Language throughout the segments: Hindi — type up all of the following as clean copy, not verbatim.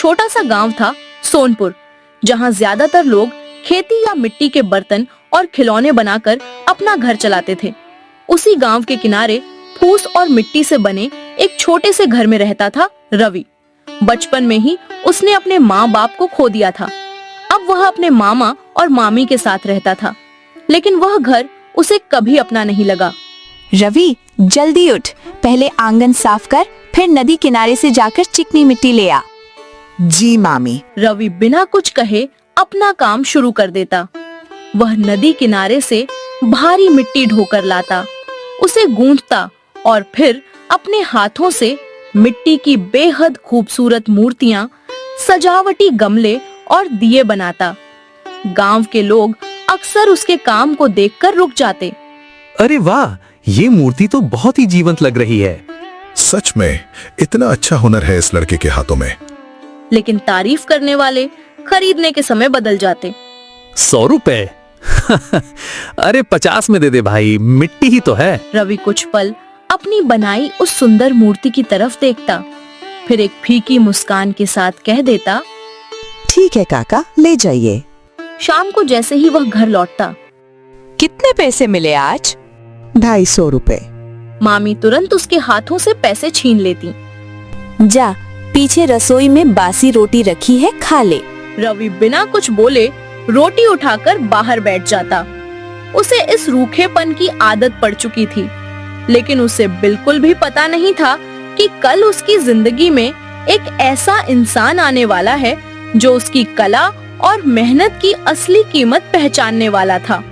छोटा सा गांव था सोनपुर, जहां ज्यादातर लोग खेती या मिट्टी के बर्तन और खिलौने बनाकर अपना घर चलाते थे। उसी गांव के किनारे फूस और मिट्टी से बने एक छोटे से घर में रहता था रवि। बचपन में ही उसने अपने माँ बाप को खो दिया था। अब वह अपने मामा और मामी के साथ रहता था, लेकिन वह घर उसे कभी अपना नहीं लगा। रवि, जल्दी उठ, पहले आंगन साफ कर, फिर नदी किनारे से जाकर चिकनी मिट्टी ले आ। जी मामी। रवि बिना कुछ कहे अपना काम शुरू कर देता। वह नदी किनारे से भारी मिट्टी ढोकर लाता, उसे गूंथता और फिर अपने हाथों से मिट्टी की बेहद खूबसूरत मूर्तियां, सजावटी गमले और दिए बनाता। गांव के लोग अक्सर उसके काम को देखकर रुक जाते। अरे वाह, ये मूर्ति तो बहुत ही जीवंत लग रही है। सच में इतना अच्छा हुनर है इस लड़के के हाथों में। लेकिन तारीफ करने वाले खरीदने के समय बदल जाते। 100 रुपए? अरे 50 में दे दे भाई, मिट्टी ही तो है। रवि कुछ पल अपनी बनाई उस सुंदर मूर्ति की तरफ देखता, फिर एक फीकी मुस्कान के साथ कह देता, ठीक है काका, ले जाइए। शाम को जैसे ही वह घर लौटता, कितने पैसे मिले आज? 250 रुपए। मामी तुरंत उसके हाथों से पैसे छीन लेती। जा, पीछे रसोई में बासी रोटी रखी है, खा ले। रवि बिना कुछ बोले रोटी उठाकर बाहर बैठ जाता। उसे इस रूखेपन की आदत पड़ चुकी थी, लेकिन उसे बिल्कुल भी पता नहीं था कि कल उसकी जिंदगी में एक ऐसा इंसान आने वाला है जो उसकी कला और मेहनत की असली कीमत पहचानने वाला था।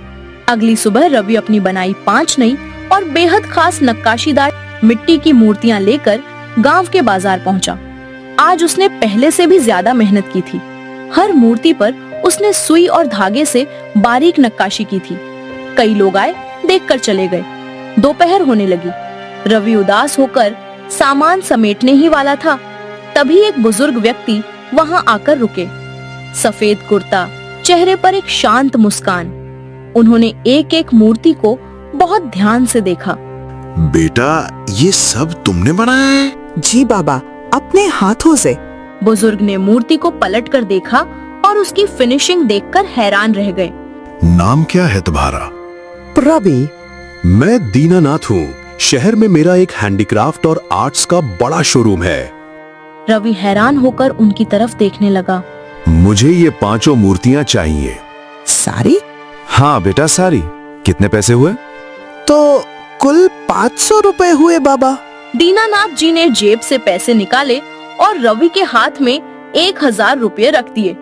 अगली सुबह रवि अपनी बनाई 5 नई और बेहद खास नक्काशीदार मिट्टी की मूर्तियां लेकर गांव के बाजार पहुंचा। आज उसने पहले से भी ज्यादा मेहनत की थी। हर मूर्ति पर उसने सुई और धागे से बारीक नक्काशी की थी। कई लोग आए, देखकर चले गए। दोपहर होने लगी। रवि उदास होकर सामान समेटने ही वाला था, तभी एक बुजुर्ग व्यक्ति वहां आकर रुके। सफेद कुर्ता, चेहरे पर एक शांत मुस्कान। उन्होंने एक एक मूर्ति को बहुत ध्यान से देखा। बेटा, ये सब तुमने बनाया है? जी बाबा, अपने हाथों से। बुजुर्ग ने मूर्ति को पलटकर देखा और उसकी फिनिशिंग देखकर हैरान रह गए। नाम क्या है तुम्हारा? रवि। मैं दीनानाथ हूँ। शहर में मेरा एक हैंडीक्राफ्ट और आर्ट्स का बड़ा शोरूम है। रवि हैरान होकर उनकी तरफ देखने लगा। मुझे ये 5 मूर्तियाँ चाहिए। सारी? हाँ बेटा, सारी। कितने पैसे हुए? तो कुल 500 रुपए हुए बाबा। दीनानाथ जी ने जेब से पैसे निकाले और रवि के हाथ में 1000 रुपये रख दिए।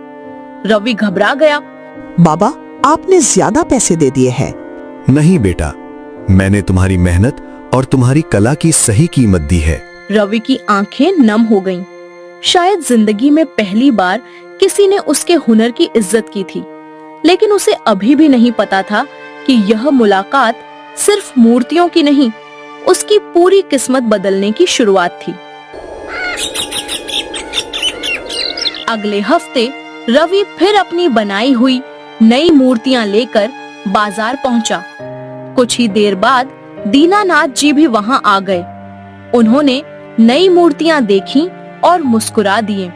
रवि घबरा गया। बाबा, आपने ज्यादा पैसे दे दिए हैं। नहीं बेटा, मैंने तुम्हारी मेहनत और तुम्हारी कला की सही कीमत दी है। रवि की आंखें नम हो गईं। शायद जिंदगी में पहली बार किसी ने उसके हुनर की इज्जत की थी, लेकिन उसे अभी भी नहीं पता था कि यह मुलाकात सिर्फ मूर्तियों की नहीं, उसकी पूरी किस्मत बदलने की शुरुआत थी। अगले हफ्ते रवि फिर अपनी बनाई हुई नई मूर्तियां लेकर बाजार पहुंचा। कुछ ही देर बाद दीनानाथ जी भी वहां आ गए। उन्होंने नई मूर्तियां देखी और मुस्कुरा दिए।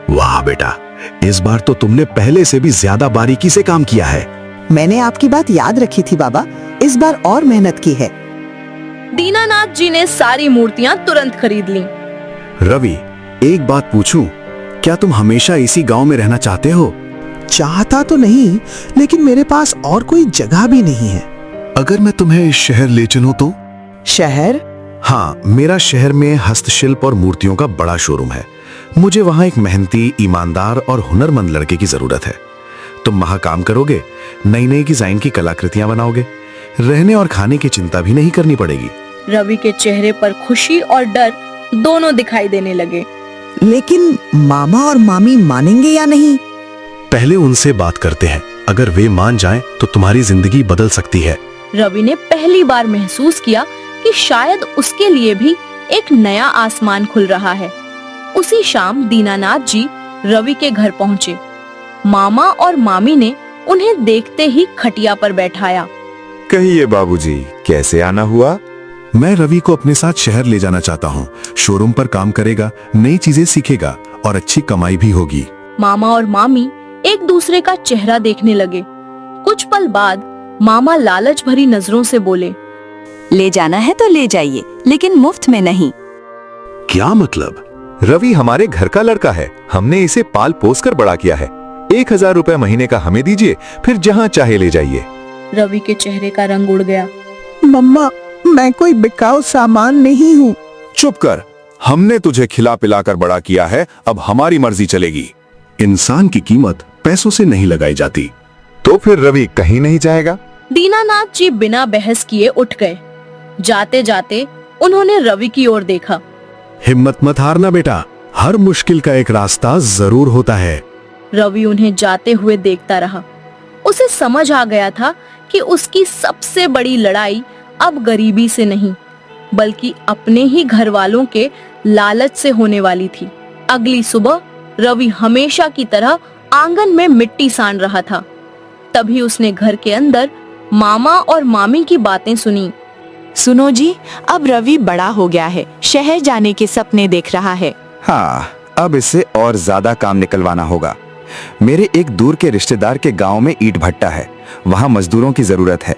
वाह बेटा, इस बार तो तुमने पहले से भी ज्यादा बारीकी से काम किया है। मैंने आपकी बात याद रखी थी बाबा, इस बार और मेहनत की है। दीनानाथ जी ने सारी मूर्तियां तुरंत खरीद लीं। रवि, एक बात पूछूं, क्या तुम हमेशा इसी गांव में रहना चाहते हो? चाहता तो नहीं, लेकिन मेरे पास और कोई जगह भी नहीं है। अगर मैं तुम्हें इस शहर ले चलूं तो? शहर? हाँ, मेरा शहर में हस्तशिल्प और मूर्तियों का बड़ा शोरूम है। मुझे वहाँ एक मेहनती, ईमानदार और हुनरमंद लड़के की जरूरत है। तुम वहाँ काम करोगे, नई नई डिजाइन की कलाकृतियां बनाओगे, रहने और खाने की चिंता भी नहीं करनी पड़ेगी। रवि के चेहरे पर खुशी और डर दोनों दिखाई देने लगे। लेकिन मामा और मामी मानेंगे या नहीं? पहले उनसे बात करते हैं। अगर वे मान जाएं, तो तुम्हारी जिंदगी बदल सकती है। रवि ने पहली बार महसूस किया कि शायद उसके लिए भी एक नया आसमान खुल रहा है। उसी शाम दीनानाथ जी रवि के घर पहुँचे। मामा और मामी ने उन्हें देखते ही खटिया पर बैठाया। कहिए बाबूजी, कैसे आना हुआ? मैं रवि को अपने साथ शहर ले जाना चाहता हूँ। शोरूम पर काम करेगा, नई चीजें सीखेगा और अच्छी कमाई भी होगी। मामा और मामी एक दूसरे का चेहरा देखने लगे। कुछ पल बाद मामा लालच भरी नजरों से बोले, ले जाना है तो ले जाइए, लेकिन मुफ्त में नहीं। क्या मतलब? रवि हमारे घर का लड़का है, हमने इसे पाल पोस कर बड़ा किया है। 1000 रुपए महीने का हमें दीजिए, फिर जहाँ चाहे ले जाइए। रवि के चेहरे का रंग उड़ गया। मम्मा, मैं कोई बिकाऊ सामान नहीं हूँ। चुप कर, हमने तुझे खिला पिलाकर बड़ा किया है, अब हमारी मर्जी चलेगी। इंसान की कीमत पैसों से नहीं लगाई जाती। तो फिर रवि कहीं नहीं जाएगा? दीनानाथ जी बिना बहस किए उठ गए। जाते जाते उन्होंने रवि की ओर देखा। हिम्मत मत हारना बेटा, हर मुश्किल का एक रास्ता जरूर होता है। रवि उन्हें जाते हुए देखता रहा। उसे समझ आ गया था कि उसकी सबसे बड़ी लड़ाई अब गरीबी से नहीं, बल्कि अपने ही घर वालों के लालच से होने वाली थी। अगली सुबह रवि हमेशा की तरह आंगन में मिट्टी सान रहा था। तभी उसने घर के अंदर मामा और मामी की बातें सुनी। सुनो जी, अब रवि बड़ा हो गया है, शहर जाने के सपने देख रहा है। हाँ, अब इससे और ज्यादा काम निकलवाना होगा। मेरे एक दूर के रिश्तेदार के गांव में ईंट भट्टा है, वहाँ मजदूरों की जरूरत है।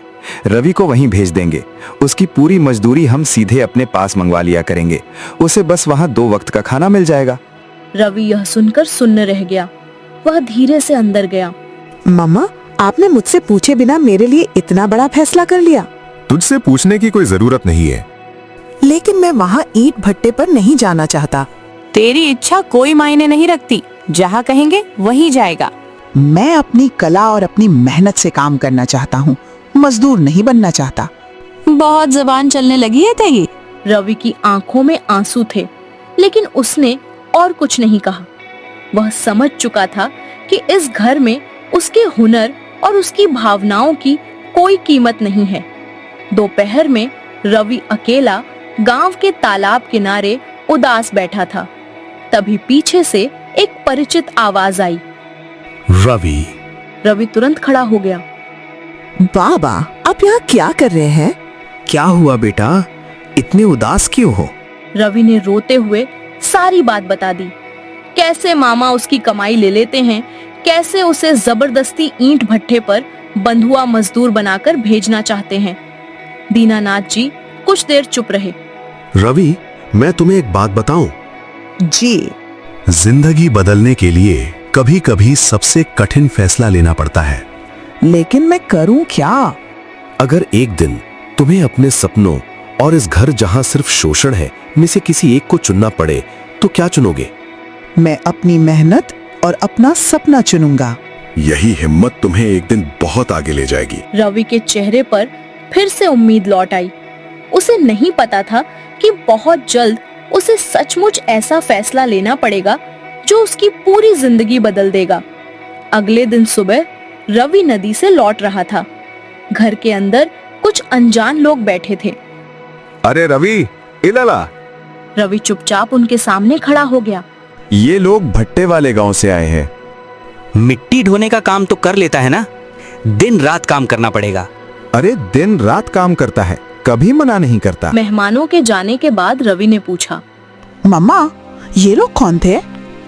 रवि को वहीं भेज देंगे, उसकी पूरी मजदूरी हम सीधे अपने पास मंगवा लिया करेंगे। उसे बस वहाँ 2 वक्त का खाना मिल जाएगा। रवि यह सुनकर सुन्न रह गया। वह धीरे से अंदर गया। मम्मा, आपने मुझसे पूछे बिना मेरे लिए इतना बड़ा फैसला कर लिया। तुझसे पूछने की कोई जरूरत नहीं है। लेकिन मैं वहाँ ईंट भट्टे पर नहीं जाना चाहता। तेरी इच्छा कोई मायने नहीं रखती, जहाँ कहेंगे वहीं जाएगा। मैं अपनी कला और अपनी मेहनत से काम करना चाहता हूँ, मजदूर नहीं बनना चाहता। बहुत जुबान चलने लगी है तेरी। रवि की आंखों में आंसू थे, लेकिन उसने और कुछ नहीं कहा। वह समझ चुका था कि इस घर में उसके हुनर और उसकी भावनाओं की कोई कीमत नहीं है। दोपहर में रवि अकेला गांव के तालाब किनारे उदास बैठा था। तभी पीछे से एक परिचित आवाज आई। रवि। रवि तुरंत खड़ा हो गया। बाबा, आप यहाँ क्या कर रहे हैं? क्या हुआ बेटा, इतने उदास क्यों हो? रवि ने रोते हुए सारी बात बता दी। कैसे मामा उसकी कमाई ले लेते हैं, कैसे उसे जबरदस्ती ईंट भट्टे पर बंधुआ मजदूर बनाकर भेजना चाहते हैं। दीनानाथ जी कुछ देर चुप रहे। रवि, मैं तुम्हें एक बात बताऊं? जी। जिंदगी बदलने के लिए कभी कभी सबसे कठिन फैसला लेना पड़ता है। लेकिन मैं करूं क्या? अगर एक दिन तुम्हें अपने सपनों और इस घर जहां सिर्फ शोषण है में से किसी एक को चुनना पड़े, तो क्या चुनोगे? मैं अपनी मेहनत और अपना सपना चुनूंगा। यही हिम्मत तुम्हें एक दिन बहुत आगे ले जाएगी। रवि के चेहरे पर फिर से उम्मीद लौट आई। उसे नहीं पता था कि बहुत जल्द उसे सचमुच ऐसा फैसला लेना पड़ेगा जो उसकी पूरी जिंदगी बदल देगा। अगले दिन सुबह रवि नदी से लौट रहा था। घर के अंदर कुछ अनजान लोग बैठे थे। अरे रवि, इलाला। रवि चुपचाप उनके सामने खड़ा हो गया। ये लोग भट्टे वाले गांव से आए हैं। मिट्टी ढोने का काम तो कर लेता है ना, दिन रात काम करना पड़ेगा। अरे दिन रात काम करता है, कभी मना नहीं करता। मेहमानों के जाने के बाद रवि ने पूछा, मम्मा, ये लोग कौन थे?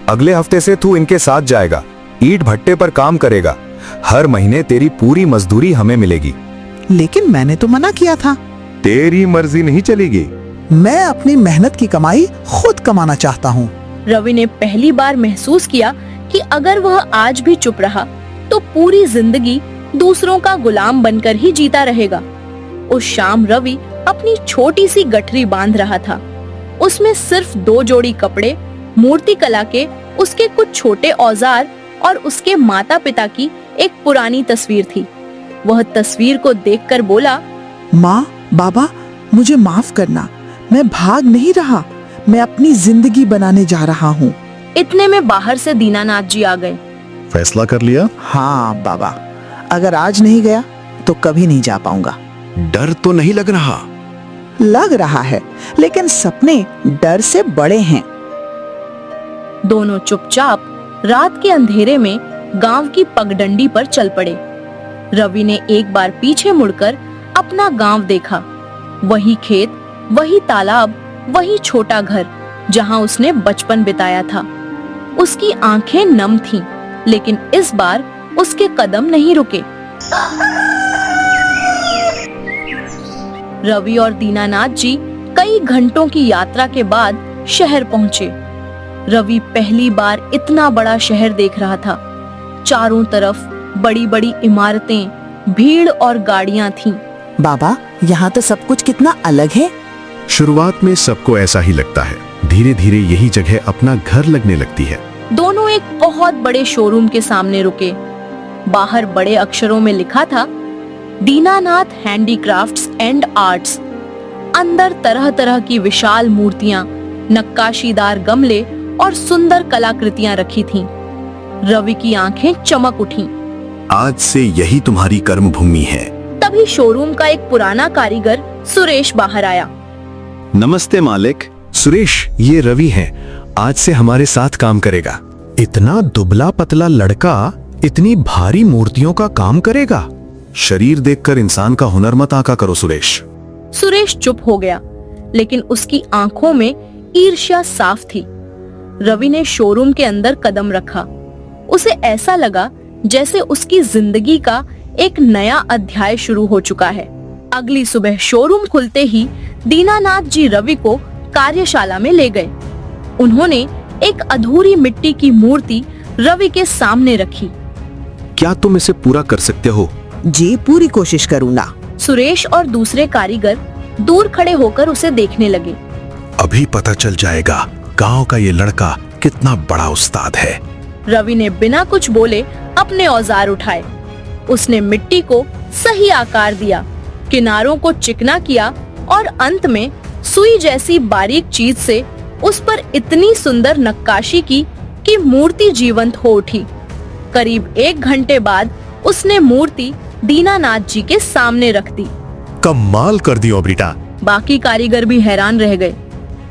अगले हफ्ते से तू इनके साथ जाएगा, ईंट भट्टे पर काम करेगा। हर महीने तेरी पूरी मजदूरी हमें मिलेगी। लेकिन मैंने तो मना किया था। तेरी मर्जी नहीं चलेगी। मैं अपनी मेहनत की कमाई खुद कमाना चाहता हूँ। रवि ने पहली बार महसूस किया कि अगर वह आज भी चुप रहा तो पूरी जिंदगी दूसरों का गुलाम बनकर ही जीता रहेगा। उस शाम रवि अपनी छोटी सी गठरी बांध रहा था। उसमें सिर्फ 2 जोड़ी कपड़े, मूर्ति कला के उसके कुछ छोटे औजार और उसके माता पिता की एक पुरानी तस्वीर थी। वह तस्वीर को देखकर बोला, माँ, बाबा, मुझे माफ करना। मैं भाग नहीं रहा, मैं अपनी जिंदगी बनाने जा रहा हूँ। इतने में बाहर से दीनानाथ जी आ गए। फैसला कर लिया? हाँ बाबा, अगर आज नहीं गया तो कभी नहीं जा पाऊंगा। डर तो नहीं लग रहा? लग रहा है, लेकिन सपने डर से बड़े हैं। दोनों चुपचाप रात के अंधेरे में गांव की पगडंडी पर चल पड़े। रवि ने एक बार पीछे मुड़कर अपना गांव देखा। वही खेत, वही तालाब, वही छोटा घर जहां उसने बचपन बिताया था। उसकी आंखें नम थीं, लेकिन इस बार उसके कदम नहीं रुके। रवि और दीनानाथ जी कई घंटों की यात्रा के बाद शहर पहुंचे। रवि पहली बार इतना बड़ा शहर देख रहा था। चारों तरफ बड़ी बड़ी इमारतें, भीड़ और गाड़ियां थीं। बाबा, यहाँ तो सब कुछ कितना अलग है। शुरुआत में सबको ऐसा ही लगता है, धीरे धीरे यही जगह अपना घर लगने लगती है। दोनों एक बहुत बड़े शोरूम के सामने रुके। बाहर बड़े अक्षरों में लिखा था, दीनानाथ हैंडीक्राफ्ट्स एंड आर्ट्स। अंदर तरह तरह की विशाल मूर्तियां, नक्काशीदार गमले और सुंदर कलाकृतियां रखी थीं। रवि की आंखें चमक उठीं। आज से यही तुम्हारी कर्म भूमि है। तभी शोरूम का एक पुराना कारीगर सुरेश बाहर आया। नमस्ते मालिक। सुरेश, ये रवि है, आज से हमारे साथ काम करेगा। इतना दुबला पतला लड़का इतनी भारी मूर्तियों का काम करेगा? शरीर देखकर इंसान का हुनर मत आका करो सुरेश। सुरेश चुप हो गया, लेकिन उसकी आंखों में ईर्ष्या साफ थी। रवि ने शोरूम के अंदर कदम रखा। उसे ऐसा लगा जैसे उसकी जिंदगी का एक नया अध्याय शुरू हो चुका है। अगली सुबह शोरूम खुलते ही दीनानाथ जी रवि को कार्यशाला में ले गए। उन्होंने एक अधूरी मिट्टी की मूर्ति रवि के सामने रखी। क्या तुम इसे पूरा कर सकते हो? जी, पूरी कोशिश करूँगा। सुरेश और दूसरे कारीगर दूर खड़े होकर उसे देखने लगे। अभी पता चल जाएगा गांव का ये लड़का कितना बड़ा उस्ताद है। रवि ने बिना कुछ बोले अपने औजार उठाए। उसने मिट्टी को सही आकार दिया, किनारों को चिकना किया और अंत में सुई जैसी बारीक चीज से उस पर इतनी सुंदर नक्काशी की कि मूर्ति जीवंत हो उठी। करीब 1 घंटे बाद उसने मूर्ति दीनानाथ जी के सामने रख दी। कमाल कर दियो बेटा। बाकी कारीगर भी हैरान रह गए।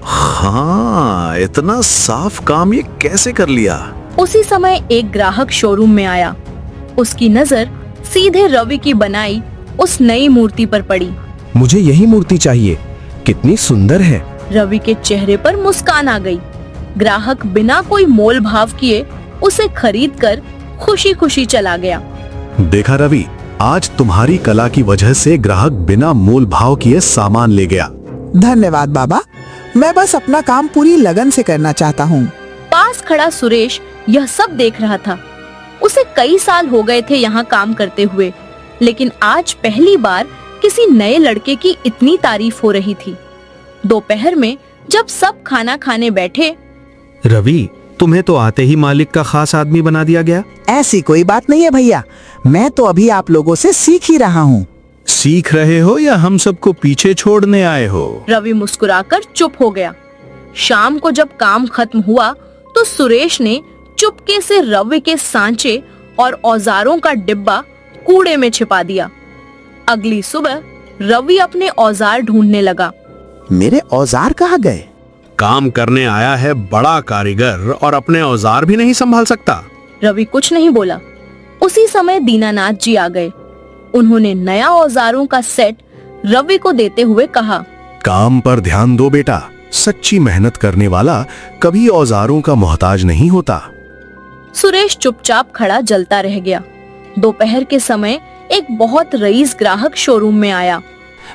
हाँ, इतना साफ काम ये कैसे कर लिया? उसी समय एक ग्राहक शोरूम में आया। उसकी नजर सीधे रवि की बनाई उस नई मूर्ति पर पड़ी। मुझे यही मूर्ति चाहिए, कितनी सुंदर है। रवि के चेहरे पर मुस्कान आ गई। ग्राहक बिना कोई मोल भाव किए उसे खरीदकर खुशी खुशी चला गया। देखा रवि, आज तुम्हारी कला की वजह से ग्राहक बिना मोल भाव किए सामान ले गया। धन्यवाद बाबा, मैं बस अपना काम पूरी लगन से करना चाहता हूँ। पास खड़ा सुरेश यह सब देख रहा था। उसे कई साल हो गए थे यहाँ काम करते हुए, लेकिन आज पहली बार किसी नए लड़के की इतनी तारीफ हो रही थी। दोपहर में जब सब खाना खाने बैठे, रवि, तुम्हें तो आते ही मालिक का खास आदमी बना दिया गया। ऐसी कोई बात नहीं है भैया, मैं तो अभी आप लोगों से सीख ही रहा हूँ। सीख रहे हो या हम सबको पीछे छोड़ने आए हो? रवि मुस्कुराकर चुप हो गया। शाम को जब काम खत्म हुआ तो सुरेश ने चुपके से रवि के सांचे और औजारों का डिब्बा कूड़े में छिपा दिया। अगली सुबह रवि अपने औजार ढूंढने लगा। मेरे औजार कहाँ गए? काम करने आया है बड़ा कारीगर और अपने औजार भी नहीं संभाल सकता। रवि कुछ नहीं बोला। उसी समय दीनानाथ जी आ गए। उन्होंने नया औजारों का सेट रवि को देते हुए कहा, काम पर ध्यान दो बेटा, सच्ची मेहनत करने वाला कभी औजारों का मोहताज नहीं होता। सुरेश चुपचाप खड़ा जलता रह गया। दोपहर के समय एक बहुत रईस ग्राहक शोरूम में आया।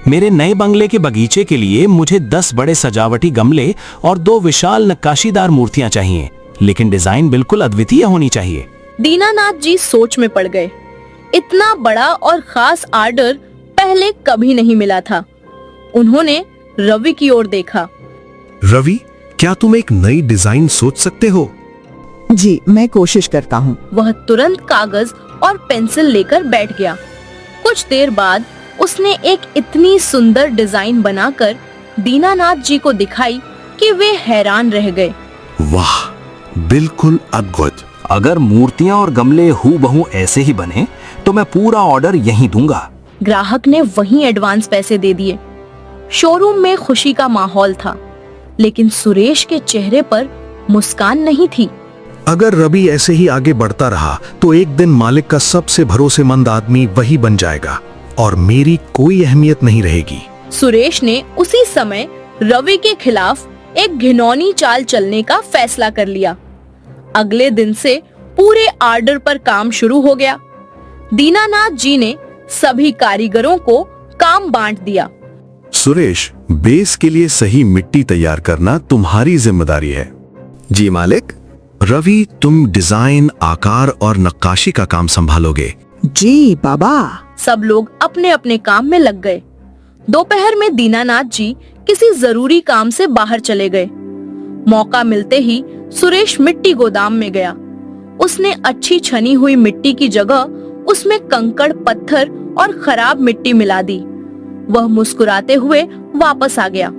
मेरे नए बंगले के बगीचे के लिए मुझे 10 बड़े सजावटी गमले और 2 विशाल नक्काशीदार मूर्तियां चाहिए, लेकिन डिजाइन बिल्कुल अद्वितीय होनी चाहिए। दीनानाथ जी सोच में पड़ गए। इतना बड़ा और खास आर्डर पहले कभी नहीं मिला था। उन्होंने रवि की ओर देखा। रवि, क्या तुम एक नई डिजाइन सोच सकते हो? जी, मैं कोशिश करता हूँ। वह तुरंत कागज और पेंसिल लेकर बैठ गया। कुछ देर बाद उसने एक इतनी सुंदर डिजाइन बनाकर दीनानाथ जी को दिखाई कि वे हैरान रह गए। वाह, बिल्कुल अद्भुत। अगर मूर्तियां और गमले हूबहू ऐसे ही बने तो मैं पूरा ऑर्डर यहीं दूंगा। ग्राहक ने वहीं एडवांस पैसे दे दिए। शोरूम में खुशी का माहौल था, लेकिन सुरेश के चेहरे पर मुस्कान नहीं थी। अगर रवि ऐसे ही आगे बढ़ता रहा तो एक दिन मालिक का सबसे भरोसेमंद आदमी वही बन जाएगा और मेरी कोई अहमियत नहीं रहेगी। सुरेश ने उसी समय रवि के खिलाफ एक घिनौनी चाल चलने का फैसला कर लिया। अगले दिन से पूरे आर्डर पर काम शुरू हो गया। दीनानाथ जी ने सभी कारीगरों को काम बांट दिया। सुरेश, बेस के लिए सही मिट्टी तैयार करना तुम्हारी जिम्मेदारी है। जी मालिक। रवि, तुम डिजाइन, आकार और नक्काशी का काम संभालोगे। जी बाबा। सब लोग अपने अपने काम में लग गए। दोपहर में दीनानाथ जी किसी जरूरी काम से बाहर चले गए। मौका मिलते ही सुरेश मिट्टी गोदाम में गया। उसने अच्छी छनी हुई मिट्टी की जगह उसमें कंकड़, पत्थर और खराब मिट्टी मिला दी। वह मुस्कुराते हुए वापस आ गया।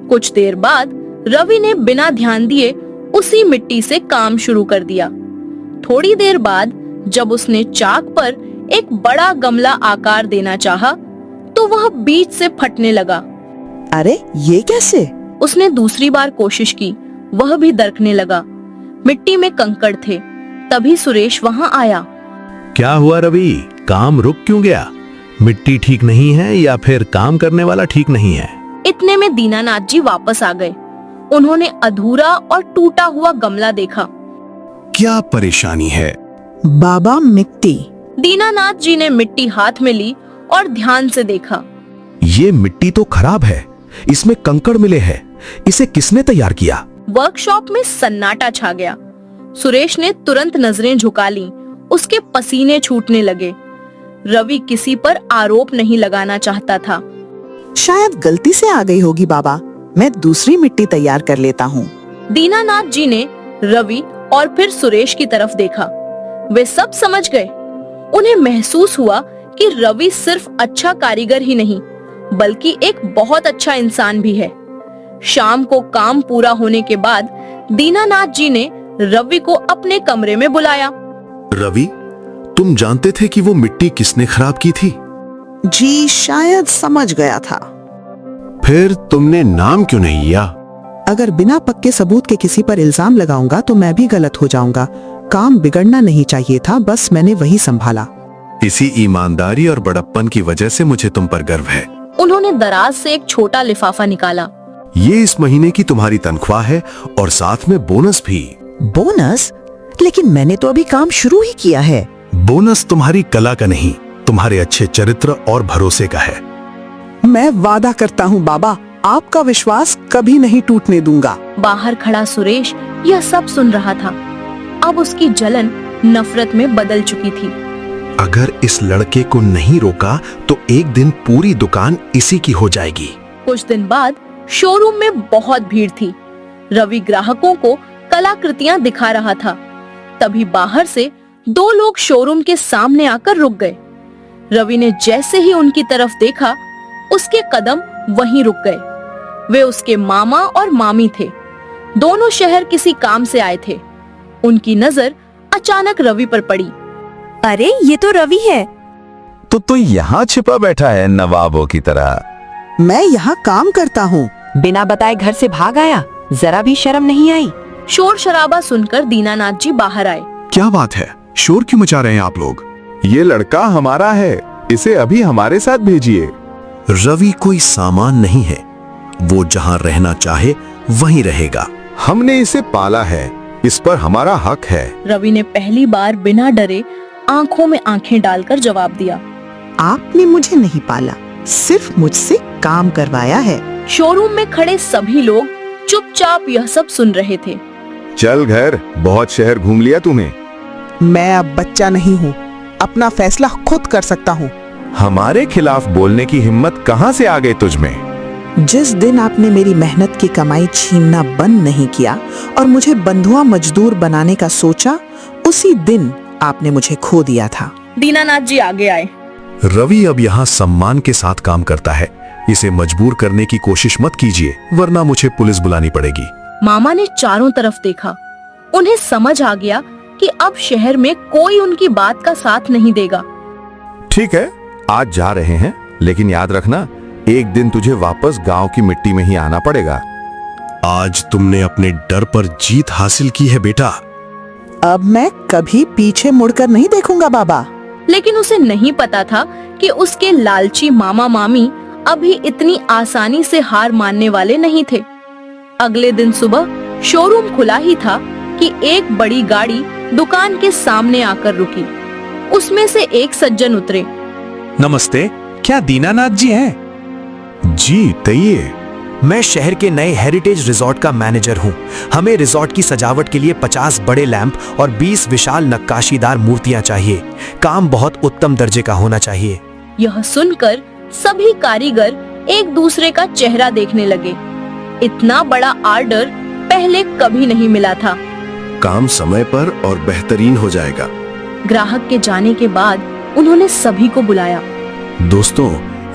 कुछ देर बाद रवि ने बिना ध्यान दिए उसी मिट्टी से काम शुरू कर दिया। थोड़ी देर बाद जब उसने चाक पर एक बड़ा गमला आकार देना चाहा, तो वह बीच से फटने लगा। अरे ये कैसे? उसने दूसरी बार कोशिश की, वह भी दरकने लगा। मिट्टी में कंकड़ थे। तभी सुरेश वहां आया। क्या हुआ रवि, काम रुक क्यों गया? मिट्टी ठीक नहीं है या फिर काम करने वाला ठीक नहीं है? इतने में दीनानाथ जी वापस आ गए। उन्होंने अधूरा और टूटा हुआ गमला देखा। क्या परेशानी है? बाबा, मिट्टी। दीनानाथ जी ने मिट्टी हाथ में ली और ध्यान से देखा। ये मिट्टी तो खराब है, इसमें कंकड़ मिले हैं। इसे किसने तैयार किया? वर्कशॉप में सन्नाटा छा गया। सुरेश ने तुरंत नजरें झुका लीं। उसके पसीने छूटने लगे। रवि किसी पर आरोप नहीं लगाना चाहता था। शायद गलती से आ गई होगी बाबा, मैं दूसरी मिट्टी तैयार कर लेता हूँ। दीनानाथ जी ने रवि और फिर सुरेश की तरफ देखा। वे सब समझ गए। उन्हें महसूस हुआ कि रवि सिर्फ अच्छा कारीगर ही नहीं, बल्कि एक बहुत अच्छा इंसान भी है। शाम को काम पूरा होने के बाद दीनानाथ जी ने रवि को अपने कमरे में बुलाया। रवि, तुम जानते थे कि वो मिट्टी किसने खराब की थी? जी शायद समझ गया था। फिर तुमने नाम क्यों नहीं लिया? अगर बिना पक्के सबूत के किसी पर इल्जाम लगाऊंगा तो मैं भी गलत हो जाऊंगा। काम बिगड़ना नहीं चाहिए था, बस मैंने वही संभाला। इसी ईमानदारी और बड़प्पन की वजह से मुझे तुम पर गर्व है। उन्होंने दराज से एक छोटा लिफाफा निकाला। ये इस महीने की तुम्हारी तनख्वाह है और साथ में बोनस भी। बोनस? लेकिन मैंने तो अभी काम शुरू ही किया है। बोनस तुम्हारी कला का नहीं, तुम्हारे अच्छे चरित्र और भरोसे का है। मैं वादा करता हूँ बाबा, आपका विश्वास कभी नहीं टूटने दूंगा। बाहर खड़ा सुरेश यह सब सुन रहा था। अब उसकी जलन नफरत में बदल चुकी थी। अगर इस लड़के को नहीं रोका तो एक दिन पूरी दुकान इसी की हो जाएगी। कुछ दिन बाद शोरूम में बहुत भीड़ थी। रवि ग्राहकों को कलाकृतियां दिखा रहा था। तभी बाहर से दो लोग शोरूम के सामने आकर रुक गए। रवि ने जैसे ही उनकी तरफ देखा, उसके कदम वहीं रुक गए। वे उसके मामा और मामी थे। दोनों शहर किसी काम से आए थे। उनकी नजर अचानक रवि पर पड़ी। अरे ये तो रवि है। तो यहाँ छिपा बैठा है नवाबों की तरह। मैं यहाँ काम करता हूँ। बिना बताए घर से भाग आया, जरा भी शर्म नहीं आई। शोर शराबा सुनकर दीनानाथ जी बाहर आए। क्या बात है, शोर क्यों मचा रहे हैं आप लोग? ये लड़का हमारा है, इसे अभी हमारे साथ भेजिए। रवि कोई सामान नहीं है, वो जहाँ रहना चाहे वहीं रहेगा। हमने इसे पाला है, इस पर हमारा हक है। रवि ने पहली बार बिना डरे आंखों में आंखें डालकर जवाब दिया। आपने मुझे नहीं पाला, सिर्फ मुझसे काम करवाया है। शोरूम में खड़े सभी लोग चुपचाप यह सब सुन रहे थे। चल घर, बहुत शहर घूम लिया तुम्हें। मैं अब बच्चा नहीं हूँ, अपना फैसला खुद कर सकता हूँ। हमारे खिलाफ बोलने की हिम्मत कहाँ से आ गई तुझमें? जिस दिन आपने मेरी मेहनत की कमाई छीनना बंद नहीं किया और मुझे बंधुआ मजदूर बनाने का सोचा, उसी दिन आपने मुझे खो दिया था। दीनानाथ जी आगे आए। रवि अब यहाँ सम्मान के साथ काम करता है, इसे मजबूर करने की कोशिश मत कीजिए, वरना मुझे पुलिस बुलानी पड़ेगी। मामा ने चारों तरफ देखा। उन्हें समझ आ गया कि अब शहर में कोई उनकी बात का साथ नहीं देगा। ठीक है, आज जा रहे हैं, लेकिन याद रखना एक दिन तुझे वापस गांव की मिट्टी में ही आना पड़ेगा। आज तुमने अपने डर पर जीत हासिल की है बेटा। अब मैं कभी पीछे मुड़कर नहीं देखूंगा बाबा। लेकिन उसे नहीं पता था कि उसके लालची मामा मामी अभी इतनी आसानी से हार मानने वाले नहीं थे। अगले दिन सुबह शोरूम खुला ही था कि एक बड़ी गाड़ी दुकान के सामने आकर रुकी। उसमें से एक सज्जन उतरे। नमस्ते, क्या दीनानाथ जी हैं? जी कहिए। मैं शहर के नए हेरिटेज रिजॉर्ट का मैनेजर हूँ। हमें रिजॉर्ट की सजावट के लिए 50 बड़े लैंप और 20 विशाल नक्काशीदार मूर्तियाँ चाहिए। काम बहुत उत्तम दर्जे का होना चाहिए। यह सुनकर सभी कारीगर एक दूसरे का चेहरा देखने लगे। इतना बड़ा ऑर्डर पहले कभी नहीं मिला था। काम समय पर और बेहतरीन हो जाएगा। ग्राहक के जाने के बाद उन्होंने सभी को बुलाया। दोस्तों,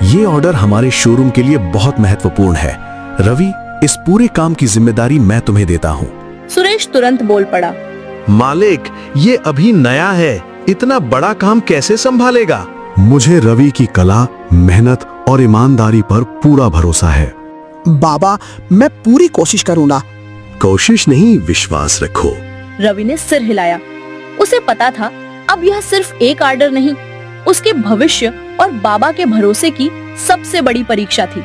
ये ऑर्डर हमारे शोरूम के लिए बहुत महत्वपूर्ण है। रवि, इस पूरे काम की जिम्मेदारी मैं तुम्हें देता हूँ। सुरेश तुरंत बोल पड़ा। मालिक, ये अभी नया है, इतना बड़ा काम कैसे संभालेगा? मुझे रवि की कला, मेहनत और ईमानदारी पर पूरा भरोसा है। बाबा, मैं पूरी कोशिश करूंगा। कोशिश नहीं, विश्वास रखो। रवि ने सिर हिलाया। उसे पता था अब यह सिर्फ एक ऑर्डर नहीं, उसके भविष्य और बाबा के भरोसे की सबसे बड़ी परीक्षा थी।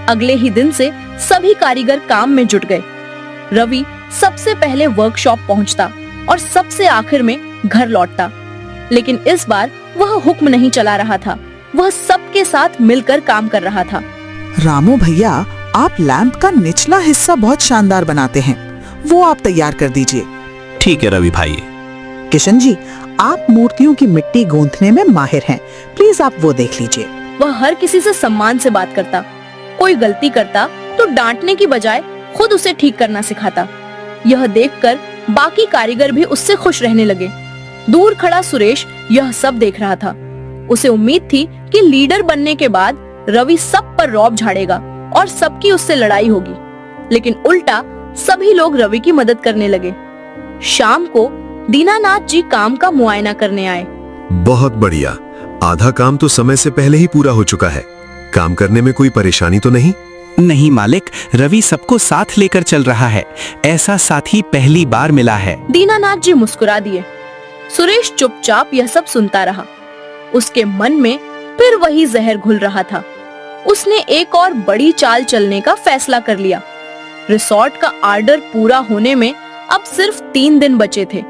अगले ही दिन से सभी कारीगर काम में जुट गए। रवि सबसे पहले वर्कशॉप पहुंचता और सबसे आखिर में घर लौटता। लेकिन इस बार वह हुक्म नहीं चला रहा था, वह सबके साथ मिलकर काम कर रहा था। रामू भैया, आप लैंप का निचला हिस्सा बहुत शानदार बनाते हैं, वो आप तैयार कर दीजिए। ठीक है रवि भाई। किशन जी, आप मूर्तियों की मिट्टी गूंथने में माहिर हैं, प्लीज आप वो देख लीजिए। वह हर किसी से सम्मान से बात करता। कोई गलती करता तो डांटने की बजाय खुद उसे ठीक करना सिखाता। यह देखकर बाकी कारीगर भी उससे खुश रहने लगे। दूर खड़ा सुरेश यह सब देख रहा था। उसे उम्मीद थी कि लीडर बनने के बाद रवि सब पर रौब झाड़ेगा और सबकी उससे लड़ाई होगी, लेकिन उल्टा सभी लोग रवि की मदद करने लगे। शाम को दीनानाथ जी काम का मुआयना करने आए। बहुत बढ़िया, आधा काम तो समय से पहले ही पूरा हो चुका है। काम करने में कोई परेशानी तो नहीं? नहीं मालिक, रवि सबको साथ लेकर चल रहा है। ऐसा साथी पहली बार मिला है। दीनानाथ जी मुस्कुरा दिए। सुरेश चुपचाप यह सब सुनता रहा। उसके मन में फिर वही जहर घुल रहा था। उसने एक और बड़ी चाल चलने का फैसला कर लिया। रिसोर्ट का ऑर्डर पूरा होने में अब सिर्फ 3 दिन बचे थे।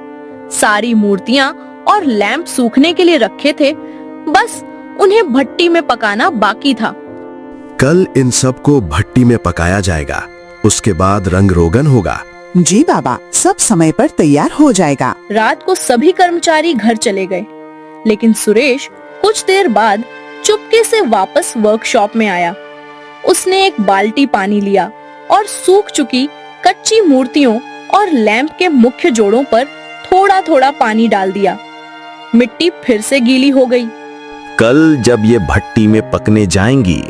सारी मूर्तियां और लैंप सूखने के लिए रखे थे, बस उन्हें भट्टी में पकाना बाकी था। कल इन सब को भट्टी में पकाया जाएगा, उसके बाद रंग रोगन होगा। जी बाबा, सब समय पर तैयार हो जाएगा। रात को सभी कर्मचारी घर चले गए, लेकिन सुरेश कुछ देर बाद चुपके से वापस वर्कशॉप में आया। उसने एक बाल्टी पानी लिया और सूख चुकी कच्ची मूर्तियों और लैंप के मुख्य जोड़ों पर थोड़ा थोड़ा पानी डाल दिया। मिट्टी फिर से गीली हो गई। कल जब ये भट्टी में पकने जाएंगी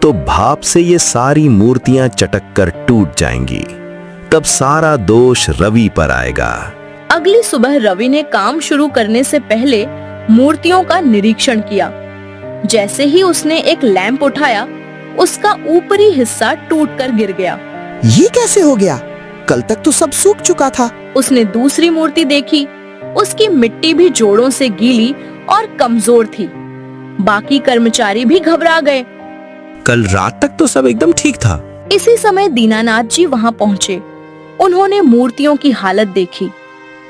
तो भाप से ये सारी मूर्तियां चटक कर टूट जाएंगी, तब सारा दोष रवि पर आएगा। अगली सुबह रवि ने काम शुरू करने से पहले मूर्तियों का निरीक्षण किया। जैसे ही उसने एक लैंप उठाया, उसका ऊपरी हिस्सा टूटकर गिर गया। ये कैसे हो गया? कल तक तो सब सूख चुका था। उसने दूसरी मूर्ति देखी। उसकी मिट्टी भी जोड़ों से गीली और कमजोर थी। बाकी कर्मचारी भी घबरा गए। कल रात तक तो सब एकदम ठीक था। इसी समय दीनानाथ जी वहां पहुंचे। उन्होंने मूर्तियों की हालत देखी।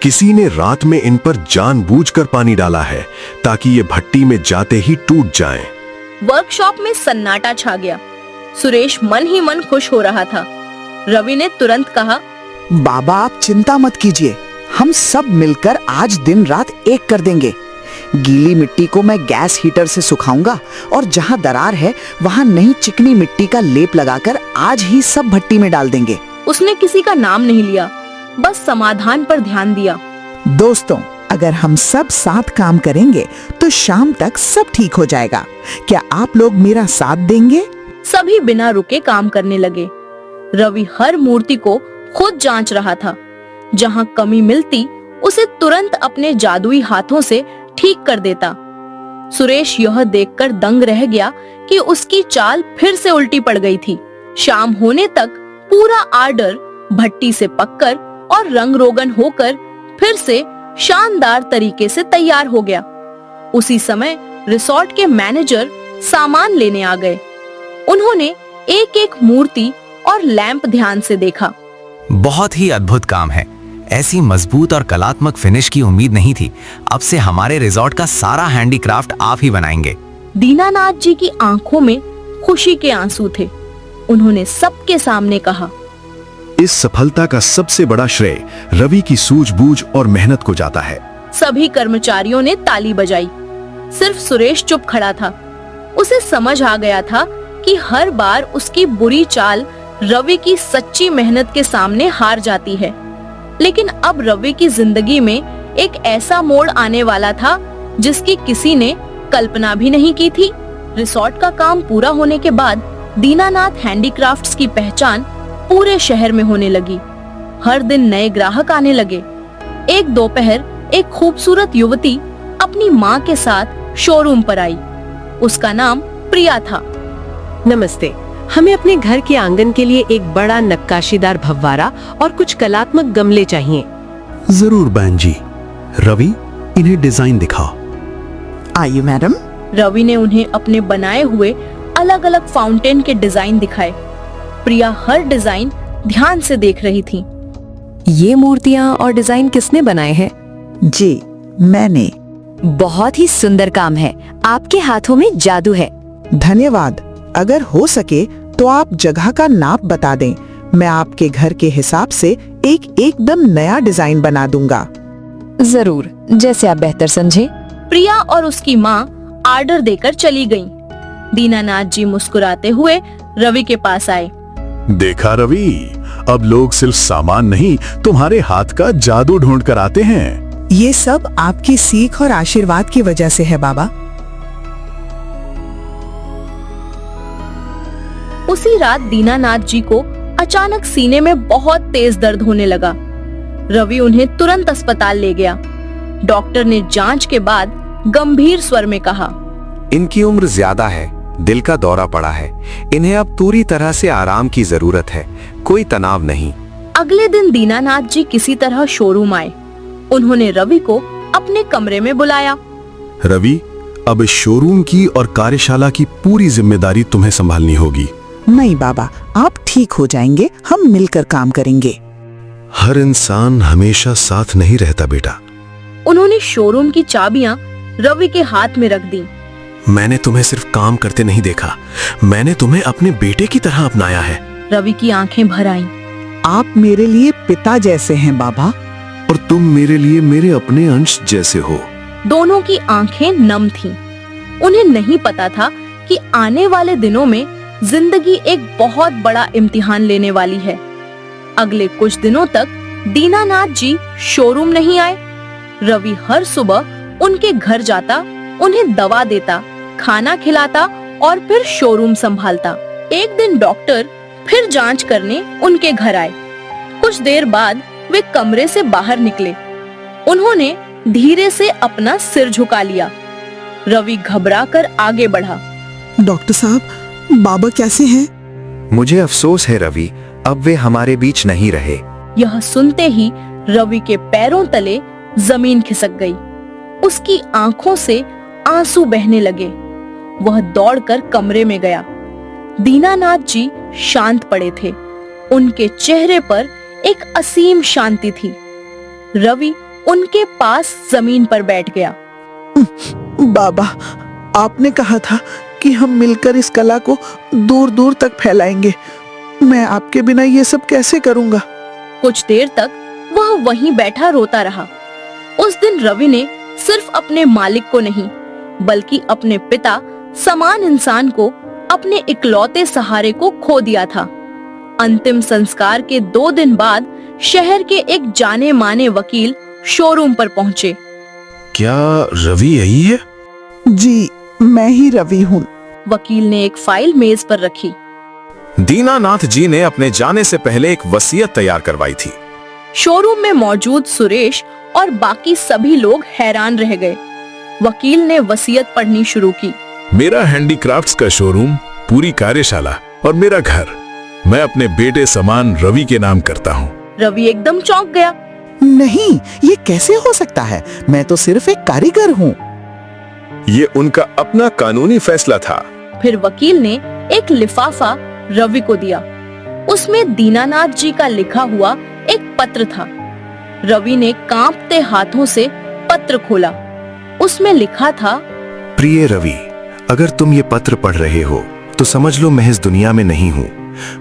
किसी ने रात में इन पर जानबूझकर पानी डाला है ताकि ये भट्टी में जाते ही टूट जाएं। वर्कशॉप में सन्नाटा छा गया। सुरेश मन ही मन खुश हो रहा था। रवि ने तुरंत कहा, बाबा आप चिंता मत कीजिए, हम सब मिलकर आज दिन रात एक कर देंगे। गीली मिट्टी को मैं गैस हीटर से सुखाऊंगा और जहां दरार है वहां नई चिकनी मिट्टी का लेप लगाकर आज ही सब भट्टी में डाल देंगे। उसने किसी का नाम नहीं लिया, बस समाधान पर ध्यान दिया। दोस्तों, अगर हम सब साथ काम करेंगे तो शाम तक सब ठीक हो जाएगा। क्या आप लोग मेरा साथ देंगे? सभी बिना रुके काम करने लगे। रवि हर मूर्ति को खुद जांच रहा था। जहां कमी मिलती उसे तुरंत अपने जादुई हाथों से ठीक कर देता। सुरेश यह देखकर दंग रह गया कि उसकी चाल फिर से उल्टी पड़ गई थी। शाम होने तक पूरा ऑर्डर भट्टी से पककर और रंग रोगन होकर फिर से शानदार तरीके से तैयार हो गया। उसी समय रिसोर्ट के मैनेजर सामान लेने आ गए। उन्होंने एक एक मूर्ति और लैंप ध्यान से देखा। बहुत ही अद्भुत काम है। ऐसी मजबूत और कलात्मक फिनिश की उम्मीद नहीं थी। अब से हमारे रिजॉर्ट का सारा हैंडीक्राफ्ट आप ही बनाएंगे। दीनानाथ जी की आंखों में खुशी के आंसू थे। उन्होंने सबके सामने कहा, इस सफलता का सबसे बड़ा श्रेय रवि की सूझबूझ और मेहनत को जाता है। सभी कर्मचारियों ने ताली बजाई। सिर्फ सुरेश चुप खड़ा था। उसे समझ आ गया था कि हर बार उसकी बुरी चाल रवि की सच्ची मेहनत के सामने हार जाती है। लेकिन अब रवि की जिंदगी में एक ऐसा मोड़ आने वाला था जिसकी किसी ने कल्पना भी नहीं की थी। रिसोर्ट का काम पूरा होने के बाद दीनानाथ हैंडीक्राफ्ट्स की पहचान पूरे शहर में होने लगी। हर दिन नए ग्राहक आने लगे। एक दोपहर एक खूबसूरत युवती अपनी माँ के साथ शोरूम पर आई। उसका नाम प्रिया था। नमस्ते, हमें अपने घर के आंगन के लिए एक बड़ा नक्काशीदार भव्वारा और कुछ कलात्मक गमले चाहिए। जरूर बहन जी। रवि, इन्हें डिजाइन दिखाओ। आइए मैडम। रवि ने उन्हें अपने बनाए हुए अलग अलग फाउंटेन के डिजाइन दिखाए। प्रिया हर डिजाइन ध्यान से देख रही थी। ये मूर्तियाँ और डिजाइन किसने बनाए हैं? जी, मैंने। बहुत ही सुंदर काम है। आपके हाथों में जादू है। धन्यवाद। अगर हो सके तो आप जगह का नाप बता दें। मैं आपके घर के हिसाब से एक एकदम नया डिजाइन बना दूंगा। जरूर, जैसे आप बेहतर समझे। प्रिया और उसकी माँ आर्डर देकर चली गईं। दीनानाथ जी मुस्कुराते हुए रवि के पास आए। देखा रवि, अब लोग सिर्फ सामान नहीं तुम्हारे हाथ का जादू ढूंढ कर आते हैं। ये सब आपकी सीख और आशीर्वाद की वजह से है बाबा। उसी रात दीनानाथ जी को अचानक सीने में बहुत तेज दर्द होने लगा। रवि उन्हें तुरंत अस्पताल ले गया। डॉक्टर ने जांच के बाद गंभीर स्वर में कहा, इनकी उम्र ज्यादा है, दिल का दौरा पड़ा है, इन्हें अब पूरी तरह से आराम की जरूरत है, कोई तनाव नहीं। अगले दिन दीनानाथ जी किसी तरह शोरूम आए। उन्होंने रवि को अपने कमरे में बुलाया। रवि, अब इस शोरूम की और कार्यशाला की पूरी जिम्मेदारी तुम्हें संभालनी होगी। नहीं बाबा, आप ठीक हो जाएंगे, हम मिलकर काम करेंगे। हर इंसान हमेशा साथ नहीं रहता बेटा। उन्होंने शोरूम की चाबियां रवि के हाथ में रख दी। मैंने तुम्हें सिर्फ काम करते नहीं देखा, मैंने तुम्हें अपने बेटे की तरह अपनाया है। रवि की आंखें भर आईं। आप मेरे लिए पिता जैसे हैं बाबा। और तुम मेरे लिए मेरे अपने अंश जैसे हो। दोनों की आंखें नम थीं। उन्हें नहीं पता था कि आने वाले दिनों में जिंदगी एक बहुत बड़ा इम्तिहान लेने वाली है। अगले कुछ दिनों तक दीनानाथ जी शोरूम नहीं आए। रवि हर सुबह उनके घर जाता, उन्हें दवा देता, खाना खिलाता और फिर शोरूम संभालता। एक दिन डॉक्टर फिर जांच करने उनके घर आए। कुछ देर बाद वे कमरे से बाहर निकले। उन्होंने धीरे से अपना सिर झुका लिया। रवि घबराकर आगे बढ़ा। डॉक्टर साहब, बाबा कैसे हैं? मुझे अफसोस है रवि, अब वे हमारे बीच नहीं रहे। यह सुनते ही रवि के पैरों तले जमीन खिसक गई। उसकी आंखों से आंसू बहने लगे। वह दौड़कर कमरे में गया। दीनानाथ जी शांत पड़े थे। उनके चेहरे पर एक असीम शांति थी। रवि उनके पास जमीन पर बैठ गया। बाबा, आपने कहा था कि हम मिलकर इस कला को दूर दूर तक फैलाएंगे। मैं आपके बिना ये सब कैसे करूंगा? कुछ देर तक वह वहीं बैठा रोता रहा। उस दिन रवि ने सिर्फ अपने मालिक को नहीं, बल्कि अपने पिता समान इंसान को, अपने इकलौते सहारे को खो दिया था। अंतिम संस्कार के 2 दिन बाद शहर के एक जाने माने वकील शोरूम पर पहुंचे। क्या रवि यही है? जी, मैं ही रवि हूँ। वकील ने एक फाइल मेज पर रखी। दीनानाथ जी ने अपने जाने से पहले एक वसीयत तैयार करवाई थी। शोरूम में मौजूद सुरेश और बाकी सभी लोग हैरान रह गए। वकील ने वसीयत पढ़नी शुरू की। मेरा हैंडीक्राफ्ट्स का शोरूम, पूरी कार्यशाला और मेरा घर मैं अपने बेटे समान रवि के नाम करता हूँ। रवि एकदम चौंक गया। नहीं, ये कैसे हो सकता है? मैं तो सिर्फ एक कारीगर हूँ। ये उनका अपना कानूनी फैसला था। फिर वकील ने एक लिफाफा रवि को दिया। उसमें दीनानाथ जी का लिखा हुआ एक पत्र था। रवि ने कांपते हाथों से पत्र खोला। उसमें लिखा था, प्रिय रवि, अगर तुम ये पत्र पढ़ रहे हो तो समझ लो मैं इस दुनिया में नहीं हूं।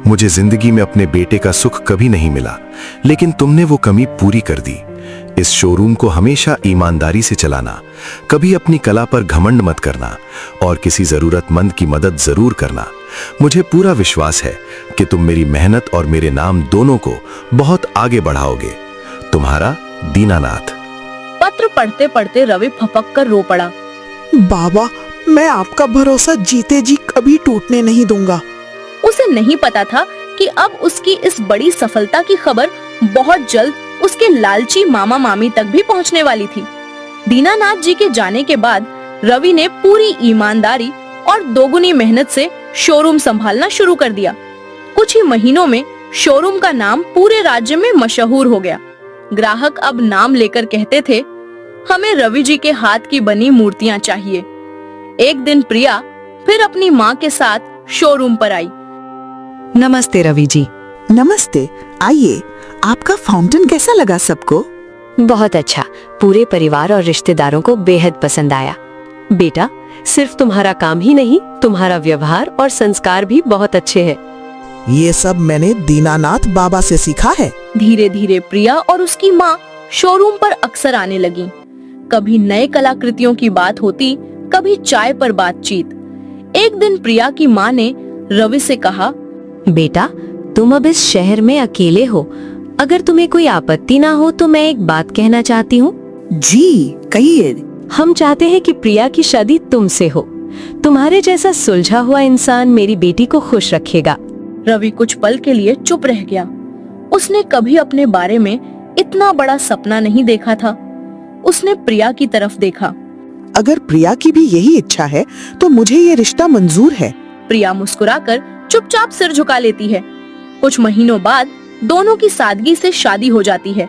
मुझे जिंदगी में अपने बेटे का सुख कभी नहीं मिला, लेकिन तुमने वो कमी पूरी कर दी। इस शोरूम को हमेशा ईमानदारी से चलाना, कभी अपनी कला पर घमंड मत करना और किसी जरूरतमंद की मदद जरूर करना। मुझे पूरा विश्वास है कि तुम मेरी मेहनत और मेरे नाम दोनों को बहुत आगे बढ़ाओगे। तुम्हारा दीनानाथ। पत्र पढ़ते पढ़ते रवि फपक कर रो पड़ा। बाबा, मैं आपका भरोसा जीते जी कभी टूटने नहीं दूंगा। उसे नहीं पता था कि अब उसकी इस बड़ी सफलता की खबर बहुत जल्द उसके लालची मामा मामी तक भी पहुंचने वाली थी। दीनानाथ जी के जाने के बाद रवि ने पूरी ईमानदारी और दोगुनी मेहनत से शोरूम संभालना शुरू कर दिया। कुछ ही महीनों में शोरूम का नाम पूरे राज्य में मशहूर हो गया। ग्राहक अब नाम लेकर कहते थे, हमें रवि जी के हाथ की बनी मूर्तियां चाहिए। एक दिन प्रिया फिर अपनी माँ के साथ शोरूम पर आई। नमस्ते रवि जी। नमस्ते, आइए। आपका फाउंटेन कैसा लगा सबको? बहुत अच्छा, पूरे परिवार और रिश्तेदारों को बेहद पसंद आया। बेटा, सिर्फ तुम्हारा काम ही नहीं, तुम्हारा व्यवहार और संस्कार भी बहुत अच्छे हैं। ये सब मैंने दीनानाथ बाबा से सीखा है। धीरे धीरे प्रिया और उसकी माँ शोरूम पर अक्सर आने लगी। कभी नए कलाकृतियों की बात होती, कभी चाय पर बातचीत। एक दिन प्रिया की माँ ने रवि से कहा, बेटा, तुम अब इस शहर में अकेले हो। अगर तुम्हें कोई आपत्ति ना हो तो मैं एक बात कहना चाहती हूँ। जी, कहिए। हम चाहते हैं कि प्रिया की शादी तुमसे हो। तुम्हारे जैसा सुलझा हुआ इंसान मेरी बेटी को खुश रखेगा। रवि कुछ पल के लिए चुप रह गया। उसने कभी अपने बारे में इतना बड़ा सपना नहीं देखा था। उसने प्रिया की तरफ देखा। अगर प्रिया की भी यही इच्छा है तो मुझे ये रिश्ता मंजूर है। प्रिया मुस्कुराकर चुपचाप सिर झुका लेती है। कुछ महीनों बाद दोनों की सादगी से शादी हो जाती है।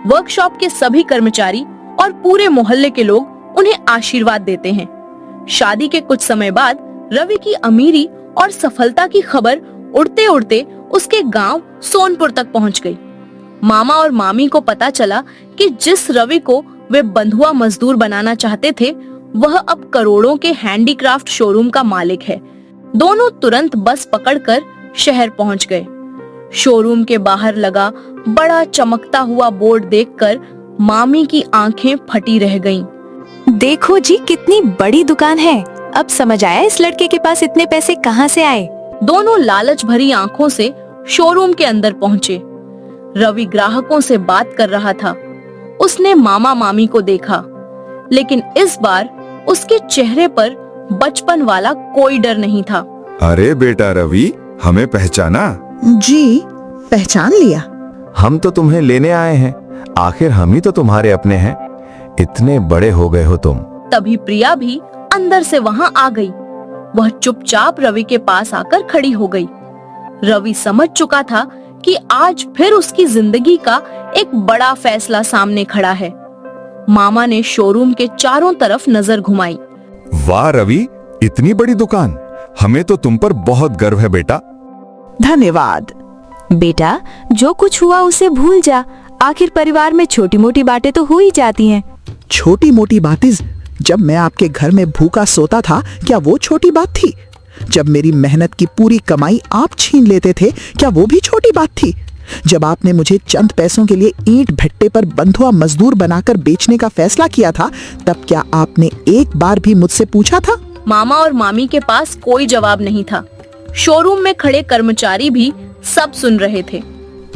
वर्कशॉप के सभी कर्मचारी और पूरे मोहल्ले के लोग उन्हें आशीर्वाद देते हैं। शादी के कुछ समय बाद रवि की अमीरी और सफलता की खबर उड़ते उड़ते उसके गांव सोनपुर तक पहुंच गई। मामा और मामी को पता चला कि जिस रवि को वे बंधुआ मजदूर बनाना चाहते थे, वह अब करोड़ों के हैंडीक्राफ्ट शोरूम का मालिक है। दोनों तुरंत बस पकड़कर शहर पहुंच गए। शोरूम के बाहर लगा बड़ा चमकता हुआ बोर्ड देखकर मामी की आंखें फटी रह गईं। देखो जी, कितनी बड़ी दुकान है। अब समझ आया इस लड़के के पास इतने पैसे कहाँ से आए। दोनों लालच भरी आंखों से शोरूम के अंदर पहुंचे। रवि ग्राहकों से बात कर रहा था। उसने मामा मामी को देखा, लेकिन इस बार उसके चेहरे पर बचपन वाला कोई डर नहीं था। अरे बेटा रवि, हमें पहचाना? जी, पहचान लिया। हम तो तुम्हें लेने आए हैं। आखिर हम ही तो तुम्हारे अपने हैं। इतने बड़े हो गए हो तुम। तभी प्रिया भी अंदर से वहां आ गई। वह चुपचाप रवि के पास आकर खड़ी हो गई। रवि समझ चुका था कि आज फिर उसकी जिंदगी का एक बड़ा फैसला सामने खड़ा है। मामा ने शोरूम के चारों तरफ नजर घुमाई। वाह रवि, इतनी बड़ी दुकान। हमें तो तुम पर बहुत गर्व है बेटा। धन्यवाद। बेटा, जो कुछ हुआ उसे भूल जा। आखिर परिवार में छोटी मोटी बातें तो हो ही जाती हैं। छोटी मोटी बातें? जब मैं आपके घर में भूखा सोता था, क्या वो छोटी बात थी? जब मेरी मेहनत की पूरी कमाई आप छीन लेते थे, क्या वो भी छोटी बात थी? जब आपने मुझे चंद पैसों के लिए ईंट भट्टे पर बंधुआ मजदूर बनाकर बेचने का फैसला किया था, तब क्या आपने एक बार भी मुझसे पूछा था? मामा और मामी के पास कोई जवाब नहीं था। शोरूम में खड़े कर्मचारी भी सब सुन रहे थे।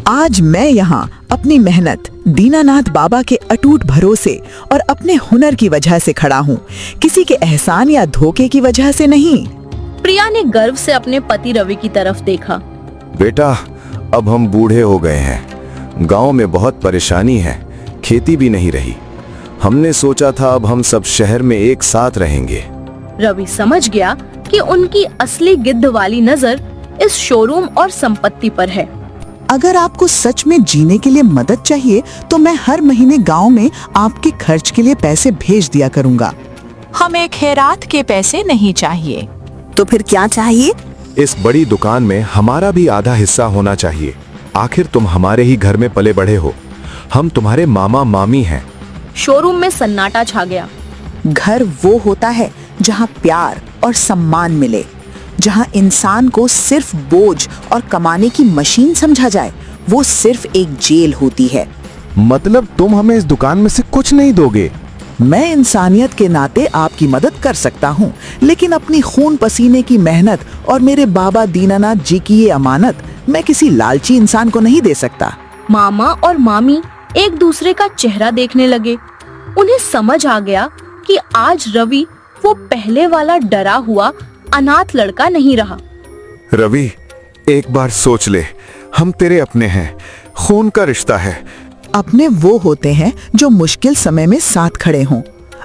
आज मैं यहाँ अपनी मेहनत, दीनानाथ बाबा के अटूट भरोसे और अपने हुनर की वजह से खड़ा हूँ, किसी के एहसान या धोखे की वजह से नहीं। प्रिया ने गर्व से अपने पति रवि की तरफ देखा। बेटा, अब हम बूढ़े हो गए हैं। गांव में बहुत परेशानी है, खेती भी नहीं रही। हमने सोचा था अब हम सब शहर में एक साथ रहेंगे। रवि समझ गया कि उनकी असली गिद्ध वाली नजर इस शोरूम और संपत्ति पर है। अगर आपको सच में जीने के लिए मदद चाहिए तो मैं हर महीने गांव में आपके खर्च के लिए पैसे भेज दिया करूंगा। हमें खैरात के पैसे नहीं चाहिए। तो फिर क्या चाहिए? इस बड़ी दुकान में हमारा भी आधा हिस्सा होना चाहिए। आखिर तुम हमारे ही घर में पले बढ़े हो। हम तुम्हारे मामा मामी हैं। शोरूम में सन्नाटा छा गया। घर वो होता है जहाँ प्यार और सम्मान मिले, जहाँ इंसान को सिर्फ बोझ और कमाने की मशीन समझा जाए, वो सिर्फ एक जेल होती है। मतलब तुम हमें इस दुकान में से कुछ नहीं दोगे? मैं इंसानियत के नाते आपकी मदद कर सकता हूँ, लेकिन अपनी खून पसीने की मेहनत और मेरे बाबा दीनानाथ जी की ये अमानत मैं किसी लालची इंसान को नहीं दे सकता। मामा और मामी एक दूसरे का चेहरा देखने लगे। उन्हें समझ आ गया कि आज रवि वो पहले वाला डरा हुआ अनाथ लड़का नहीं रहा। रवि, एक बार सोच ले, हम तेरे अपने हैं, खून का रिश्ता है। अपने वो होते हैं जो मुश्किल समय में साथ खड़े हों।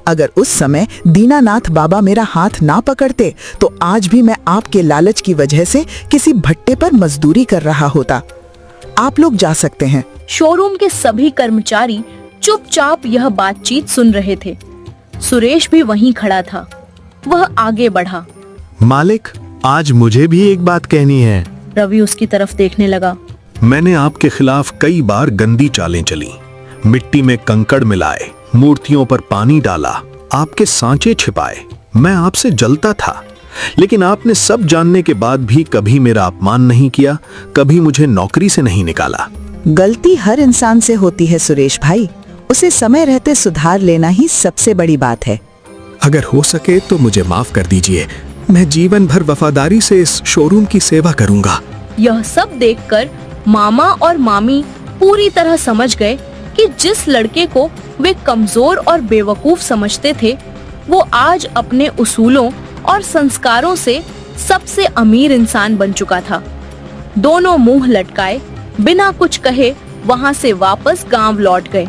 अगर उस समय दीनानाथ बाबा मेरा हाथ ना पकड़ते तो आज भी मैं आपके लालच की वजह से किसी भट्टे पर मजदूरी कर रहा होता। आप लोग जा सकते हैं। शोरूम के सभी कर्मचारी चुपचाप यह बातचीत सुन रहे थे। सुरेश भी वहीं खड़ा था। वह आगे बढ़ा। मालिक, आज मुझे भी एक बात कहनी है। रवि उसकी तरफ देखने लगा। मैंने आपके खिलाफ कई बार गंदी चालें चली, मिट्टी में कंकड़ मिलाए, मूर्तियों पर पानी डाला, आपके सांचे छिपाए। मैं आपसे जलता था, लेकिन आपने सब जानने के बाद भी कभी मेरा अपमान नहीं किया, कभी मुझे नौकरी से नहीं निकाला। गलती हर इंसान से होती है सुरेश भाई, उसे समय रहते सुधार लेना ही सबसे बड़ी बात है। अगर हो सके तो मुझे माफ कर दीजिए। मैं जीवन भर वफादारी से इस शोरूम की सेवा करूंगा। यह सब देखकर मामा और मामी पूरी तरह समझ गए कि जिस लड़के को वे कमजोर और बेवकूफ समझते थे, वो आज अपने उसूलों और संस्कारों से सबसे अमीर इंसान बन चुका था। दोनों मुंह लटकाए बिना कुछ कहे वहां से वापस गांव लौट गए।